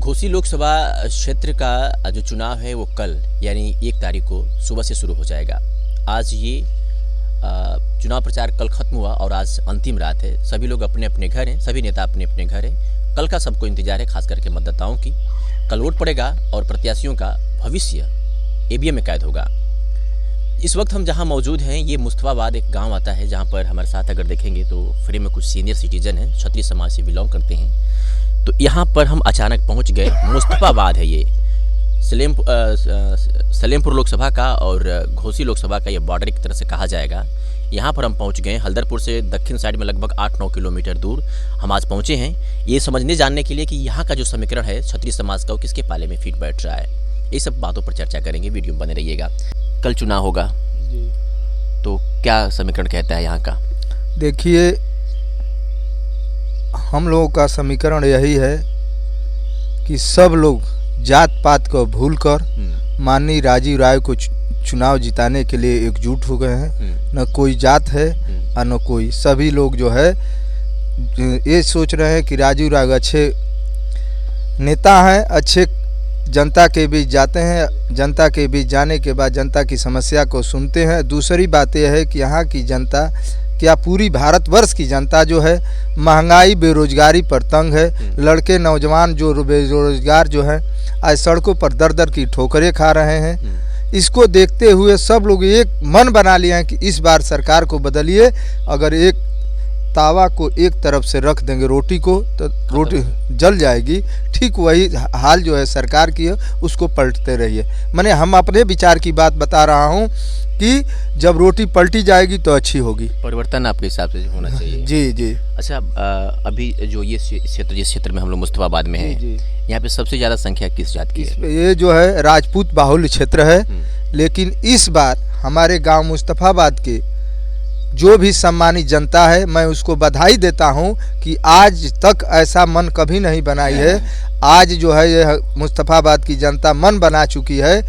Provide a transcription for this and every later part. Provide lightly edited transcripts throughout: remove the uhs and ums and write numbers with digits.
घोसी लोकसभा क्षेत्र का जो चुनाव है वो कल यानी 1 तारीख को सुबह से शुरू हो जाएगा। आज ये चुनाव प्रचार कल खत्म हुआ और आज अंतिम रात है। सभी लोग अपने अपने घर हैं, सभी नेता अपने अपने घर हैं। कल का सबको इंतजार है, खास करके मतदाताओं की। कल वोट पड़ेगा और प्रत्याशियों का भविष्य ईवीएम में कैद होगा। इस वक्त हम जहां मौजूद हैं ये मुस्तफाबाद एक गांव आता है, जहां पर हमारे साथ अगर देखेंगे तो फ्रेम में कुछ सीनियर सिटीजन हैं, क्षत्रिय समाज से बिलोंग करते हैं। तो यहाँ पर हम अचानक पहुँच गए। मुस्तफाबाद है ये, सलेमपुर लोकसभा का और घोसी लोकसभा का ये बॉर्डर एक तरह से कहा जाएगा। यहाँ पर हम पहुँच गए। हल्दरपुर से दक्षिण साइड में लगभग 8-9 किलोमीटर दूर हम आज पहुँचे हैं, ये समझने जानने के लिए कि यहाँ का जो समीकरण है क्षत्रिय समाज का वो किसके पाले में फिट बैठ रहा है। ये सब बातों पर चर्चा करेंगे, वीडियो में बने रहिएगा। कल चुनाव होगा जी, तो क्या समीकरण कहता है यहाँ का? देखिए, हम लोगों का समीकरण यही है कि सब लोग जात पात को भूलकर माननीय राजीव राय को चुनाव जिताने के लिए एकजुट हो गए हैं। न कोई जात है और न कोई, सभी लोग जो है ये सोच रहे हैं कि राजीव राय अच्छे नेता हैं, अच्छे जनता के बीच जाते हैं, जनता के बीच जाने के बाद जनता की समस्या को सुनते हैं। दूसरी बात यह है कि यहाँ की जनता, क्या पूरी भारतवर्ष की जनता जो है महंगाई बेरोजगारी पर तंग है। लड़के नौजवान जो बेरोजगार जो है आज सड़कों पर दर दर की ठोकरें खा रहे हैं। इसको देखते हुए सब लोग एक मन बना लिए हैं कि इस बार सरकार को बदलिए। अगर एक तावा को एक तरफ से रख देंगे रोटी को तो रोटी जल जाएगी। ठीक वही हाल जो है सरकार की है, उसको पलटते रहिए। मैंने हम अपने विचार की बात बता रहा हूँ कि जब रोटी पलटी जाएगी तो अच्छी होगी। परिवर्तन आपके हिसाब से होना चाहिए। जी जी। अच्छा, अभी जो ये क्षेत्र, जिस क्षेत्र में हम लोग मुस्तफाबाद में हैं, यहाँ पे सबसे ज़्यादा संख्या किस जात की है? ये जो है राजपूत बाहुल्य क्षेत्र है। लेकिन इस बार हमारे गांव मुस्तफाबाद के जो भी सम्मानित जनता है, मैं उसको बधाई देता हूं कि आज तक ऐसा मन कभी नहीं बनाई है। आज जो है यह मुस्तफाबाद की जनता मन बना चुकी है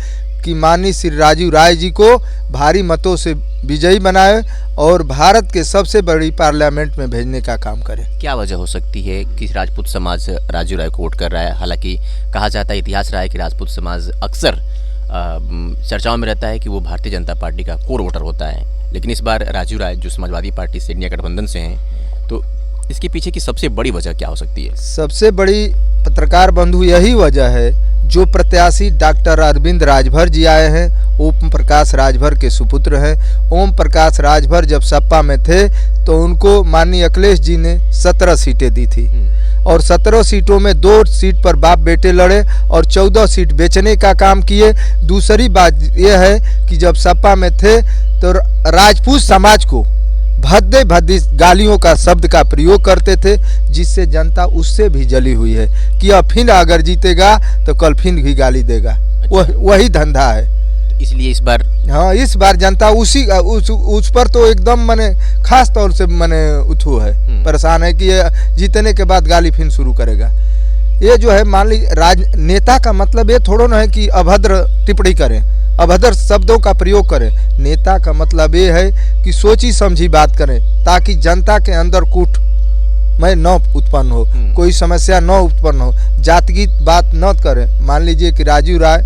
कि माननीय श्री राजीव राय जी को भारी मतों से विजयी बनाए और भारत के सबसे बड़ी पार्लियामेंट में भेजने का काम करे। क्या वजह हो सकती है कि राजपूत समाज राजीव राय को वोट कर रहा है? हालांकि कहा जाता है, इतिहास रहा है कि राजपूत समाज अक्सर चर्चाओं में रहता है कि वो भारतीय जनता पार्टी का कोर वोटर होता है, लेकिन इस बार राजीव राय जो समाजवादी पार्टी से इंडिया गठबंधन से हैं, तो इसके पीछे की सबसे बड़ी वजह क्या हो सकती है? सबसे बड़ी पत्रकार बंधु यही वजह है, जो प्रत्याशी डॉक्टर अरविंद राजभर जी आए हैं, ओम प्रकाश राजभर के सुपुत्र हैं। ओम प्रकाश राजभर जब सपा में थे तो उनको माननीय अखिलेश जी ने 17 सीटें दी थी और 17 सीटों में 2 सीट पर बाप बेटे लड़े और 14 सीट बेचने का काम किए। दूसरी बात यह है कि जब सपा में थे तो राजपूत समाज को भद्दे गालियों का शब्द का प्रयोग करते थे, जिससे जनता उससे भी जली हुई है कि अब फिर अगर जीतेगा तो कल फिर भी गाली देगा। वही धंधा है। इसलिए इस बार, हाँ, इस बार जनता उस पर तो एकदम मने खास तौर से मने उठू है, परेशान है कि ये जीतने के बाद गाली फिर शुरू करेगा। ये जो है, मान लीजिए नेता का मतलब ये थोड़ा ना है कि अभद्र टिप्पणी करें, अभद्र शब्दों का प्रयोग करें। नेता का मतलब ये है कि सोची समझी बात करें ताकि जनता के अंदर कूट में न उत्पन्न हो, कोई समस्या न उत्पन्न हो, जातिगत बात न करें। मान लीजिए कि राजीव राय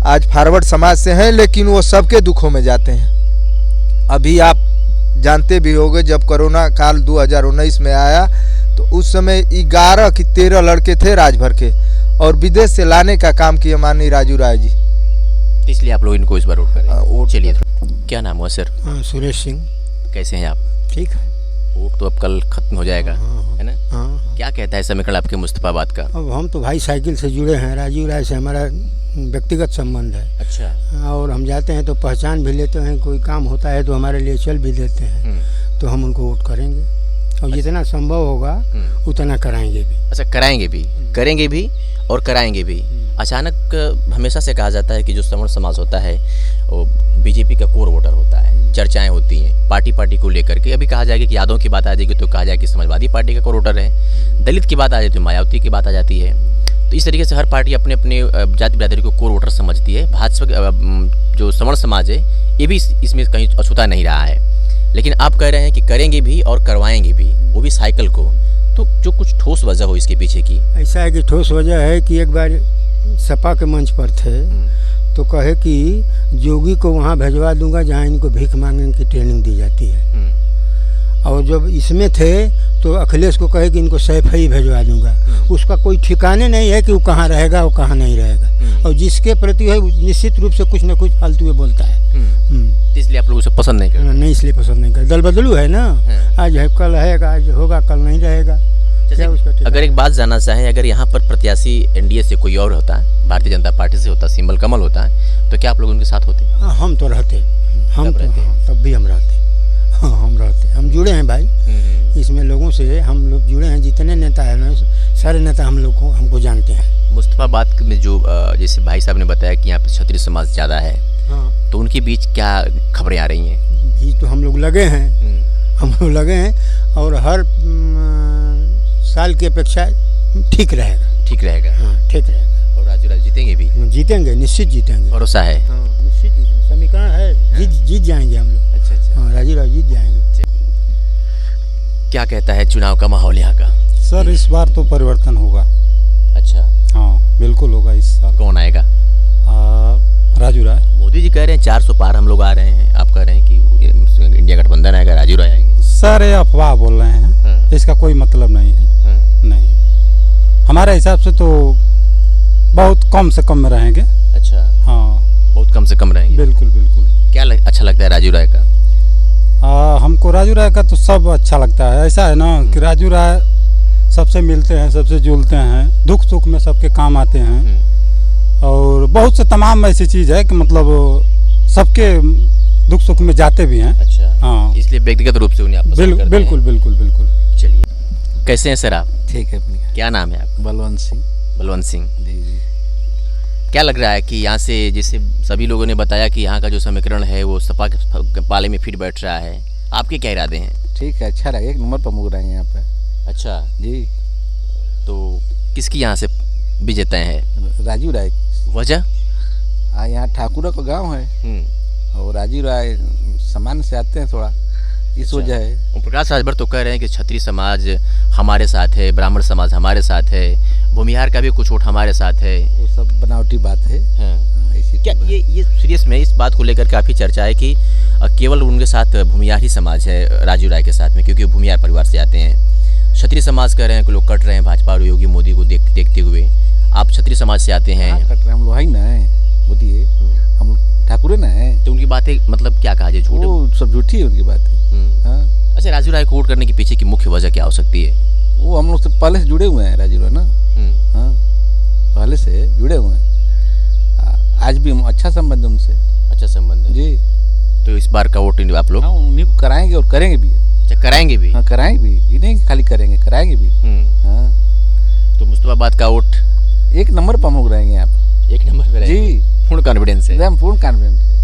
आज फॉरवर्ड समाज से हैं, लेकिन वो सबके दुखों में जाते हैं। अभी आप जानते भी होंगे, जब कोरोना काल 2019 में आया तो उस समय 11 की 13 लड़के थे राजभर के और विदेश से लाने का काम किया माननीय राजीव राय जी। इसलिए आप लोग इनको इस बार वोट करें। चलिए, क्या नाम हुआ सर? सुरेश सिंह। कैसे हैं आप? ठीक है। वोट तो अब कल खत्म हो जाएगा, है ना? हाँ। क्या कहता है समीकरण आपके मुस्तफाबाद का? अब हम तो भाई साइकिल से जुड़े हैं, राजीव राय से हमारा व्यक्तिगत संबंध है। अच्छा। और हम जाते हैं तो पहचान भी लेते हैं, कोई काम होता है तो हमारे लिए चल भी देते हैं, तो हम उनको वोट करेंगे और जितना संभव होगा उतना कराएंगे भी। अच्छा, कराएंगे भी, करेंगे भी और कराएंगे भी। अचानक हमेशा से कहा जाता है कि जो सवर्ण समाज होता है वो बीजेपी का कोर वोटर होता है, चर्चाएं होती हैं पार्टी को लेकर के। अभी कहा जाएगा कि यादव की बात आ जाएगी तो कहा जाएगा कि समाजवादी पार्टी का कोर वोटर है, दलित की बात आ जाती है मायावती की बात आ जाती है। तो इस तरीके से हर पार्टी अपने अपने जाति बिरादरी को कोर वोटर समझती है। भाजपा जो सवर्ण समाज है ये भी इसमें कहीं अछूता नहीं रहा है, लेकिन आप कह रहे हैं कि करेंगे भी और करवाएंगे भी, वो भी साइकिल को। तो जो कुछ ठोस वजह हो इसके पीछे की? ऐसा है कि ठोस वजह है कि एक बार सपा के मंच पर थे तो कहे कि जोगी को वहाँ भेजवा दूंगा जहाँ इनको भीख मांगने की ट्रेनिंग दी जाती है। और जब इसमें थे तो अखिलेश को कहे कि इनको सैफ ही भेजवा दूंगा। उसका कोई ठिकाने नहीं है कि वो कहाँ रहेगा वो कहाँ नहीं रहेगा। और जिसके प्रति है निश्चित रूप से कुछ न कुछ फालतू में बोलता है। इसलिए आप लोग उसे पसंद नहीं करते? नहीं, इसलिए पसंद नहीं करते। दल बदलू है ना, आज है कल है, आज होगा कल नहीं रहेगा। क्या उसका अगर एक बात जानना चाहें, अगर यहाँ पर प्रत्याशी एनडीए से कोई और होता है, भारतीय जनता पार्टी से होता, सिंबल कमल होता है, तो क्या आप लोग उनके साथ होते? हम तो रहते, हम तो तब भी हम रहते। हाँ, हम रहते, हम जुड़े हैं भाई इसमें लोगों से, हम लोग जुड़े हैं। जितने नेता हैं ना, सारे नेता हम लोग को हमको जानते हैं। मुस्तफाबाद में जो जैसे भाई साहब ने बताया कि यहाँ पे क्षत्रिय समाज ज़्यादा है, हाँ, तो उनके बीच क्या खबरें आ रही हैं? बीच तो हम लोग लगे हैं, हम लोग लगे हैं और हर साल की अपेक्षा ठीक रहेगा। ठीक रहेगा? हाँ, ठीक रहेगा। और राजू राज जीतेंगे भी? जीतेंगे, निश्चित जीतेंगे। भरोसा है? हाँ, निश्चित जीतेंगे, समीकरण है, जीत जाएंगे हम लोग। अच्छा अच्छा। हाँ, राजू राज जीत जाएंगे। क्या कहता है चुनाव का माहौल यहाँ का? सर इस बार तो परिवर्तन होगा। अच्छा, हाँ बिल्कुल होगा इस साल। कौन आएगा? राजू राय। मोदी जी कह रहे हैं 400 पार हम लोग आ रहे हैं, आप कह रहे हैं कि इंडिया गठबंधन आएगा, राजू राय आएंगे। सर ये अफवाह बोल रहे हैं, इसका कोई मतलब नहीं है। नहीं, हमारे हिसाब से तो बहुत कम से कम में रहेंगे। अच्छा, हाँ बहुत कम से कम रहेंगे। बिल्कुल बिल्कुल। क्या अच्छा लगता है राजू राय का? हमको राजू राय का तो सब अच्छा लगता है। ऐसा है ना कि राजू राय सबसे मिलते हैं, सबसे जुलते हैं, दुख सुख में सबके काम आते हैं। और बहुत से तमाम ऐसी चीज़ है कि मतलब सबके दुख सुख में जाते भी हैं। अच्छा, हाँ, इसलिए व्यक्तिगत रूप से उन्हें आप पसंद करते हैं? बिल्कुल बिल्कुल बिल्कुल। चलिए, कैसे हैं सर आप? ठीक है। अपनी क्या नाम है आपका? बलवंत सिंह। बलवंत सिंह जी जी। क्या लग रहा है कि यहाँ से, जैसे सभी लोगों ने बताया कि यहाँ का जो समीकरण है वो सपा के पाले में फिट बैठ रहा है, आपके क्या इरादे हैं? ठीक है, अच्छा लगा, एक नंबर पर मुग रहे हैं यहाँ पे। अच्छा जी। तो किसकी यहाँ से विजेता है? राजू राय। वजह? यहाँ ठाकुरा का गांव है और राजू राय सामान्य से आते हैं थोड़ा, इस वजह है। ओम प्रकाश राजभर तो कह रहे हैं कि क्षत्रिय समाज हमारे साथ है, ब्राह्मण समाज हमारे साथ है, भूमिहार का भी कुछ वोट हमारे साथ है। वो सब बनावटी बात है। ऐसी क्या ये सीरियस में इस बात को लेकर काफ़ी चर्चा है कि केवल उनके साथ भूमिहार ही समाज है राजू राय के साथ में, क्योंकि भूमिहार परिवार से आते हैं। क्षत्रिय समाज कह रहे हैं कि लोग कट रहे हैं भाजपा और योगी मोदी को देखते हुए। आप क्षत्रिय समाज से आते हैं? कट रहे हम लोग, है ना मोदी है, हम ठाकुरे ना है। तो उनकी बातें मतलब क्या कहा जाए, झूठ? वो सब झूठी है उनकी बातें। हाँ। अच्छा, राजू राय को वोट करने के पीछे की मुख्य वजह क्या हो सकती है? वो हम लोग से पहले से जुड़े हुए हैं राजू राय ना। हाँ, पहले से जुड़े हुए हैं, आज भी हम अच्छा संबंध है उनसे। अच्छा संबंध है जी। तो इस बार का वोट आप लोग? हाँ, उन्हीं को कराएंगे और करेंगे भी। अच्छा, कराएंगे भी? हाँ, कराएंगे भी, ये नहीं खाली करेंगे, कराएंगे भी। हाँ। तो मुस्तफाबाद का वोट एक नंबर पर हम लोग रहेंगे आप। एक नंबर पे रहेंगे? जी, पूर्ण कॉन्फिडेंस है? एकदम पूर्ण कॉन्फिडेंस है।